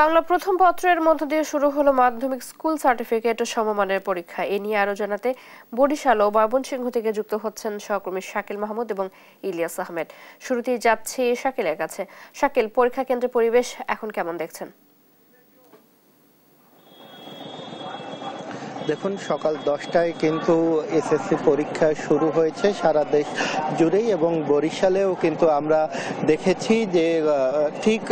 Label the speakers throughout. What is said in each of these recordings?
Speaker 1: বাংলা প্রথম পত্রের মধ্য দিয়ে শুরু হলো মাধ্যমিক স্কুল সার্টিফিকেট ও সমমানের পরীক্ষা। এ নিয়ে আরো জানাতে বরিশাল ও ময়মনসিংহ থেকে যুক্ত হচ্ছেন সহকর্মী শাকিল মাহমুদ এবং ইলিয়াস আহমেদ। শুরুতেই যাচ্ছি শাকিলের কাছে। শাকিল, পরীক্ষা কেন্দ্রের পরিবেশ এখন কেমন দেখছেন?
Speaker 2: দেখুন, সকাল 10টায় কিন্তু এসএসসি পরীক্ষা শুরু হয়েছে সারা দেশ জুড়েই, এবং বরিশালেও কিন্তু আমরা দেখেছি যে ঠিক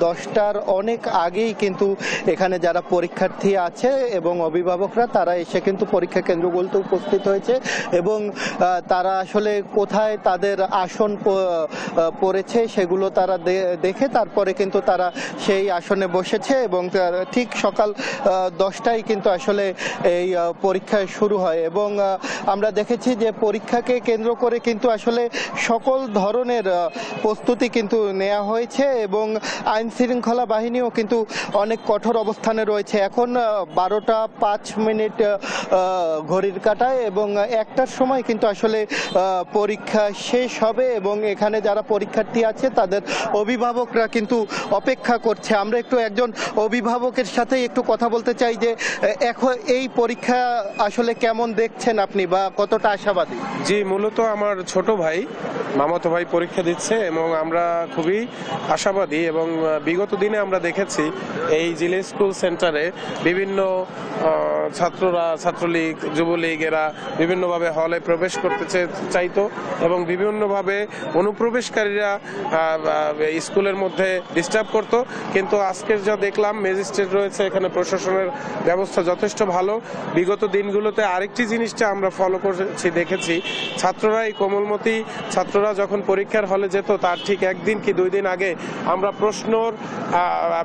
Speaker 2: 10টার অনেক আগেই কিন্তু এখানে যারা পরীক্ষার্থী আছে এবং অভিভাবকরা তারা এসে কিন্তু পরীক্ষা কেন্দ্রগুলোতে উপস্থিত হয়েছে, এবং তারা আসলে কোথায় তাদের আসন পড়েছে সেগুলো তারা দেখে তারপরে কিন্তু তারা সেই আসনে বসেছে, এবং ঠিক সকাল 10টায় কিন্তু আসলে এই পরীক্ষা শুরু হয়। এবং আমরা দেখেছি যে পরীক্ষাকে কেন্দ্র করে কিন্তু আসলে সকল ধরনের প্রস্তুতি কিন্তু নেওয়া হয়েছে, এবং আইন শৃঙ্খলা বাহিনীও কিন্তু অনেক কঠোর অবস্থানে রয়েছে। এখন 12টা 5 মিনিট ঘড়ির কাঁটায়, এবং 1টার সময় কিন্তু আসলে পরীক্ষা শেষ হবে, এবং এখানে যারা পরীক্ষার্থী আছে তাদের অভিভাবকরা কিন্তু অপেক্ষা করছে। আমরা একটু একজন অভিভাবকের সাথে একটু কথা বলতে চাই যে এখন এই পরীক্ষা আসলে কেমন দেখছেন আপনি, বা কতটা আশাবাদী?
Speaker 3: জি, মূলত আমার ছোট ভাই, মামাতো ভাই পরীক্ষা দিচ্ছে, এবং আমরা খুবই আশাবাদী। এবং বিগত দিনে আমরা দেখেছি এই জিলে স্কুল সেন্টারে বিভিন্ন ছাত্ররা, ছাত্রলীগ, যুবলীগ এরা বিভিন্নভাবে হলে প্রবেশ করতে চাইতো, এবং বিভিন্নভাবে অনুপ্রবেশকারীরা স্কুলের মধ্যে ডিস্টার্ব করতো। কিন্তু আজকের যা দেখলাম, ম্যাজিস্ট্রেট রয়েছে, এখানে প্রশাসনের ব্যবস্থা যথেষ্ট ভালো। বিগত দিনগুলোতে আরেকটি জিনিসটা আমরা ফলো করেছি, দেখেছি ছাত্ররা, এই কোমলমতি ছাত্ররা যখন পরীক্ষার হলে যেত তার ঠিক 1 দিন কি 2 দিন আগে আমরা প্রশ্নর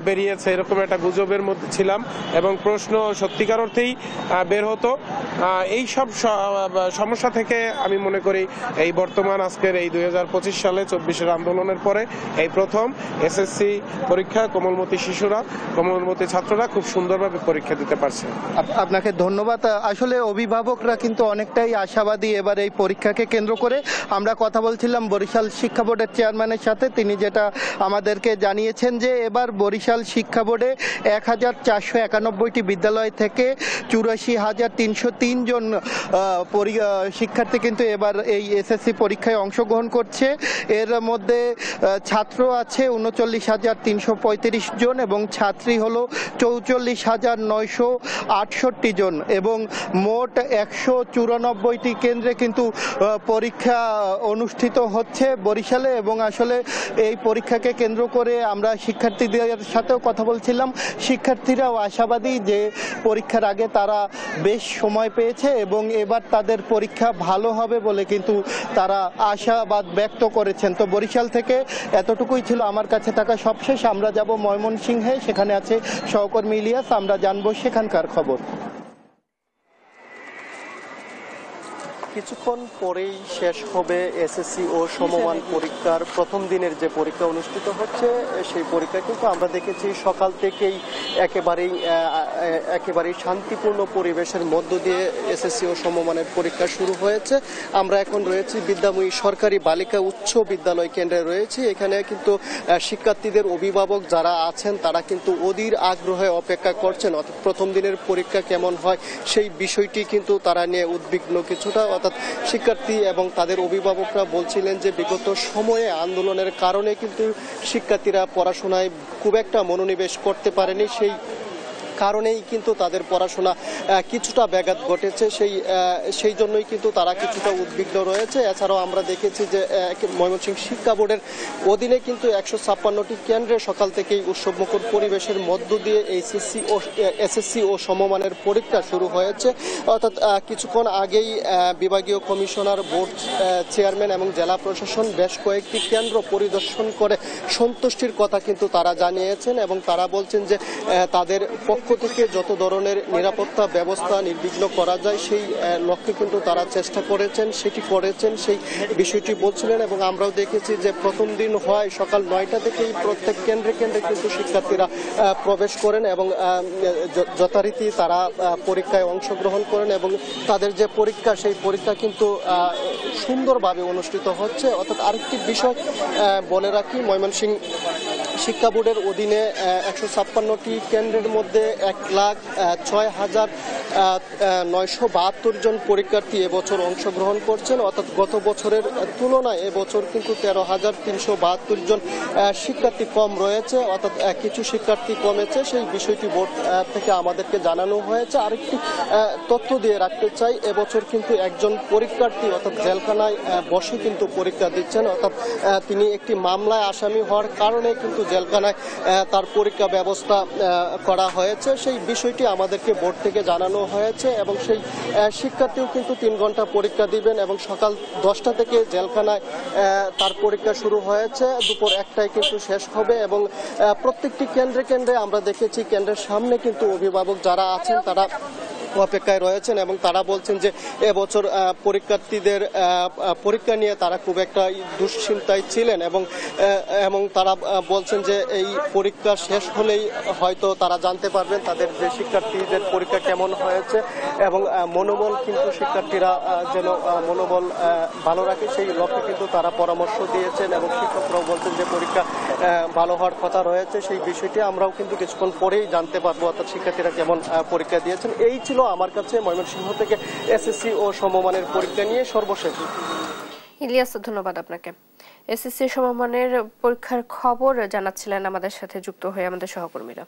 Speaker 3: বেরিয়েছে এরকম একটা গুজবের মধ্যে ছিলাম, এবং প্রশ্ন সত্যিকার অর্থেই বের হতো। এই সব সমস্যা থেকে আমি মনে করি এই বর্তমান আজকের এই 2025 সালে 24-এর আন্দোলনের পরে এই প্রথম এসএসসি পরীক্ষা কোমলমতি শিশুরা, কোমলমতি ছাত্ররা খুব সুন্দরভাবে পরীক্ষা দিতে পারছে।
Speaker 2: আপনাকে ধন্যবাদ। আসলে অভিভাবকরা কিন্তু অনেকটাই আশাবাদী এবার এই পরীক্ষাকে কেন্দ্র করে। আমরা কথা বলছিলাম বরিশাল শিক্ষা বোর্ডের চেয়ারম্যানের সাথে, তিনি যেটা আমাদেরকে জানিয়েছেন যে এবার বরিশাল শিক্ষা বোর্ডে 1491টি বিদ্যালয় থেকে 84,303 জন শিক্ষার্থী কিন্তু এবার এই এসএসসি পরীক্ষায় অংশগ্রহণ করছে। এর মধ্যে ছাত্র আছে 39,335 জন, এবং ছাত্রী হলো 44,968 জন, এবং মোট 194টি কেন্দ্রে কিন্তু পরীক্ষা অনুষ্ঠিত হচ্ছে বরিশালে। এবং আসলে এই পরীক্ষাকে কেন্দ্র করে আমরা শিক্ষার্থীদের সাথেও কথা বলছিলাম। শিক্ষার্থীরাও আশাবাদী যে পরীক্ষার আগে তারা বেশ সময় পেয়েছে, এবং এবার তাদের পরীক্ষা ভালো হবে বলে কিন্তু তারা আশাবাদ ব্যক্ত করেছেন। তো বরিশাল থেকে এতটুকুই ছিল আমার কাছে থাকা সবশেষ। আমরা যাব ময়মনসিংহে, সেখানে আছে সহকর্মী ইলিয়াস, আমরা জানবো সেখানকার খবর। কিছুক্ষণ পরেই শেষ হবে এসএসসি ও সমমান পরীক্ষার প্রথম দিনের যে পরীক্ষা অনুষ্ঠিত হচ্ছে, সেই পরীক্ষা কিন্তু আমরা দেখেছি সকাল থেকেই একেবারেই শান্তিপূর্ণ পরিবেশের মধ্য দিয়ে এসএসসি ও সমমানের পরীক্ষা শুরু হয়েছে। আমরা এখন রয়েছি বিদ্যাময়ী সরকারি বালিকা উচ্চ বিদ্যালয় কেন্দ্রে রয়েছি। এখানে কিন্তু শিক্ষার্থীদের অভিভাবক যারা আছেন তারা কিন্তু অধীর আগ্রহে অপেক্ষা করছেন, অর্থাৎ প্রথম দিনের পরীক্ষা কেমন হয় সেই বিষয়টি কিন্তু তারা নিয়ে উদ্বিগ্ন কিছুটা। শিক্ষার্থী এবং তাদের অভিভাবকরা বলছিলেন যে বিগত সময়ে আন্দোলনের কারণে কিন্তু শিক্ষার্থীরা পড়াশোনায় খুব একটা মনোনিবেশ করতে পারেনি, সেই কারণেই কিন্তু তাদের পড়াশোনা কিছুটা ব্যাঘাত ঘটেছে। সেই জন্যই কিন্তু তারা কিছুটা উদ্বিগ্ন রয়েছে। এছাড়াও আমরা দেখেছি যে ময়মনসিংহ শিক্ষা বোর্ডের অধীনে কিন্তু 156টি কেন্দ্রে সকাল থেকেই উৎসবমুখর পরিবেশের মধ্য দিয়ে এসএসসি ও সমমানের পরীক্ষা শুরু হয়েছে। অর্থাৎ কিছুক্ষণ আগেই বিভাগীয় কমিশনার, বোর্ড চেয়ারম্যান এবং জেলা প্রশাসন বেশ কয়েকটি কেন্দ্র পরিদর্শন করে সন্তুষ্টির কথা কিন্তু তারা জানিয়েছেন, এবং তারা বলছেন যে তাদের পক্ষ থেকে যত ধরনের নিরাপত্তা ব্যবস্থা নির্বিঘ্ন করা যায় সেই লক্ষ্যে কিন্তু তারা চেষ্টা করেছেন, সেটি করেছেন, সেই বিষয়টি বলছিলেন। এবং আমরাও দেখেছি যে প্রথম দিন হয় সকাল 9টা থেকেই প্রত্যেক কেন্দ্রে কেন্দ্রে কিন্তু শিক্ষার্থীরা প্রবেশ করেন, এবং যথারীতি তারা পরীক্ষায় অংশগ্রহণ করেন, এবং তাদের যে পরীক্ষা সেই পরীক্ষা কিন্তু সুন্দরভাবে অনুষ্ঠিত হচ্ছে। অর্থাৎ আরেকটি বিষয় বলে রাখি, ময়মনসিংহ শিক্ষা বোর্ডের অধীনে 156টি কেন্দ্রের মধ্যে 1,06,972 জন পরীক্ষার্থী এবছর অংশগ্রহণ করছেন। অর্থাৎ গত বছরের তুলনায় এবছর কিন্তু 13,372 জন শিক্ষার্থী কম রয়েছে, অর্থাৎ কিছু শিক্ষার্থী কমেছে। সেই বিষয়টি বোর্ড থেকে আমাদেরকে জানানো হয়েছে। আরেকটি তথ্য দিয়ে রাখতে চাই, এবছর কিন্তু একজন পরীক্ষার্থী অর্থাৎ জেলখানায় বসে কিন্তু পরীক্ষা দিচ্ছেন। অর্থাৎ তিনি একটি মামলায় আসামি হওয়ার কারণে কিন্তু জেলখানায় তার পরীক্ষা ব্যবস্থা করা হয়েছে। সেই বিষয়টি আমাদেরকে বোর্ড থেকে জানানো হয়েছে এবং সেই শিক্ষার্থীও কিন্তু 3 ঘন্টা পরীক্ষা দিবেন এবং সকাল 10টা থেকে জেলখানায় তার পরীক্ষা শুরু হয়েছে, দুপুর 1টায় কিন্তু শেষ হবে। এবং প্রত্যেকটি কেন্দ্রে কেন্দ্রে আমরা দেখেছি কেন্দ্রের সামনে কিন্তু অভিভাবক যারা আছেন তারা অপেক্ষায় রয়েছেন এবং তারা বলছেন যে এবছর পরীক্ষার্থীদের পরীক্ষা নিয়ে তারা খুব একটা দুশ্চিন্তায় ছিলেন এবং তারা বলছেন যে এই পরীক্ষা শেষ হলেই হয়তো তারা জানতে পারবেন তাদের যে শিক্ষার্থীদের পরীক্ষা কেমন হয়েছে এবং মনোবল কিন্তু শিক্ষার্থীরা যেন মনোবল ভালো রাখে সেই লক্ষ্যে কিন্তু তারা পরামর্শ দিয়েছেন এবং শিক্ষকরাও বলছেন যে পরীক্ষা ভালো হওয়ার কথা রয়েছে। সেই বিষয়টি আমরাও কিন্তু কিছুক্ষণ পরেই জানতে পারবো, অর্থাৎ শিক্ষার্থীরা কেমন পরীক্ষা দিয়েছেন। এই ছিল আমার কাছে ময়মনসিংহ থেকে এসএসসি ও সমমানের পরীক্ষা নিয়ে সর্বশেষ।
Speaker 1: ইলিয়াস, ধন্যবাদ আপনাকে। এসএসসি সমমানের পরীক্ষার খবর জানাচ্ছিলেন আমাদের সাথে যুক্ত হয়ে আমাদের সহকর্মীরা।